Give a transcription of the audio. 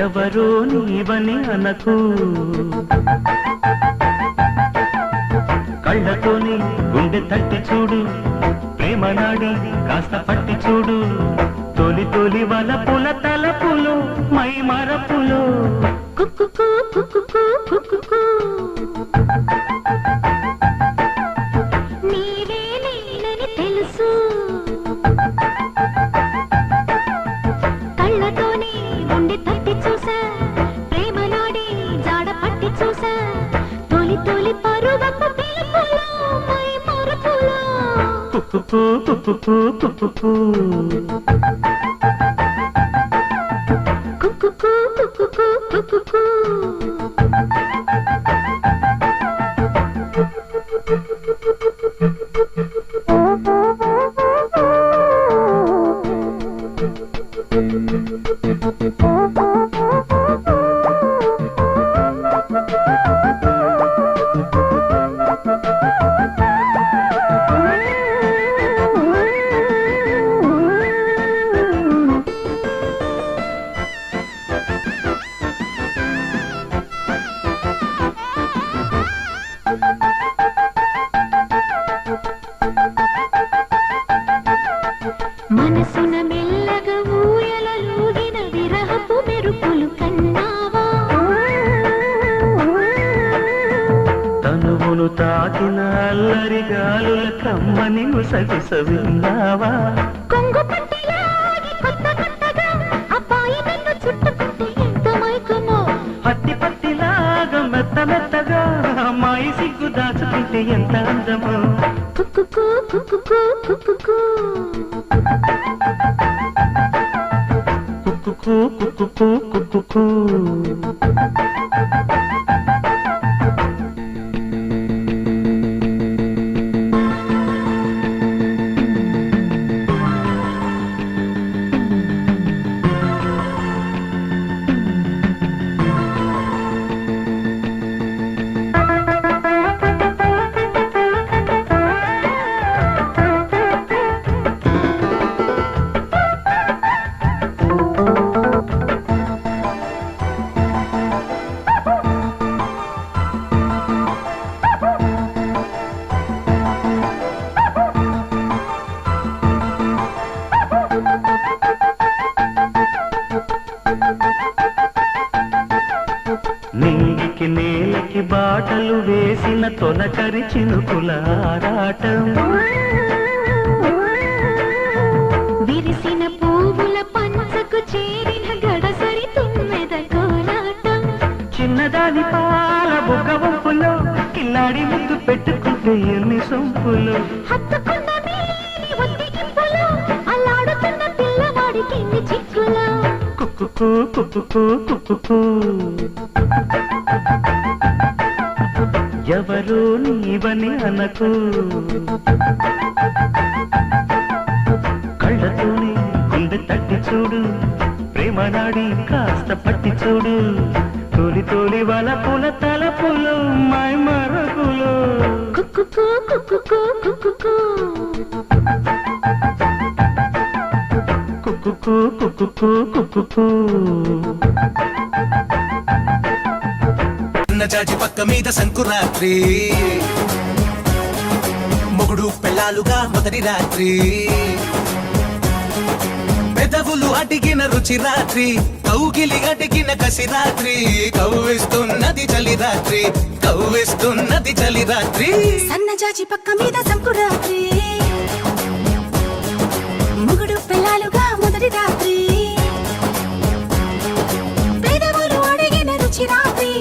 ఎవరో నీవని అనకు, కళ్ళతోని గుండె తట్టి చూడు, ప్రేమ నాడి కాస్త పట్టి చూడు, తొలి తొలి వలపుల తలపులు మై మరపులు. కుక్కుకు కుక్కుకు కుక్కుకు నీవే నేనని తెలుసు, కళ్ళతోనే గుండె తట్టి చూసా, ప్రేమ నాడి జాడ పట్టి చూసా, తొలి తొలి పరువపు పిలుపులు మై మరపులు. కుక్కుకు కుక్కుకు కుక్కుకు కుక్కుకు కుక్కుకు కుక్కుకు. మనసున మెల్లగా ఊయలూగిన విరహపు మెరుపులు కన్నావా, తనువును తాకిన అల్లరి గాలుల కమ్మని ముసగుస విన్నావా, కొంగు పట్టిలాగి కొత్త కొత్తగా అబ్బాయి నన్ను చుట్టుకుంటే ఎంత మైకమో, పట్టి పట్టిలాగా మెత్త మెత్తగా అమ్మాయి సిగ్గు దాచుకుంటే ఎంత అందమో. కుక్కుకు కుక్కుకు కుక్కుకు కుక్కుకు కుక్కుకు కుక్కుకు. నింగికి నేలకి బాటలు వేసిన తొలకరి చినుకుల ఆరాటం, విరిసిన పువ్వుల పంచకు చేరిన గడసరి తుమ్మెద కోలాటం, చిన్నదాని పాల బుగ్గ వంపులో కిల్లాడి ముద్దు పెట్టుకుంటే ఎన్ని సొంపులు, హత్తుకున్న నీలి ఒత్తిగింపులో అల్లాడుతున్న పిల్లవాడికి ఎన్ని చిక్కులా. కుక్కుకు కుక్కుకు కుక్కుకు. ఎవరు నీవని అనకు, కళ్ళతోని గుండె తట్టి చూడు, ప్రేమ నాడి కాస్త పట్టి చూడు, తొలి తొలి వలపుల తలపులు మై మరపులు. కుక్కుకు కుక్కుకు కుక్కుకు కుక్కుకు కుక్కుకు కుక్కుకు. జాజి పక్క మీద సంకురాత్రి, మొగుడు పెళ్ళాలుగా మొదటి రాత్రి, పెదవులు అడిగిన రుచి రాత్రి, కౌగిలి అడిగిన కసి రాత్రి, కవ్విస్తున్నది చలి రాత్రి, కవ్విస్తున్నది చలి రాత్రి. సన్న జాజి పక్క మీద సంకురాత్రి.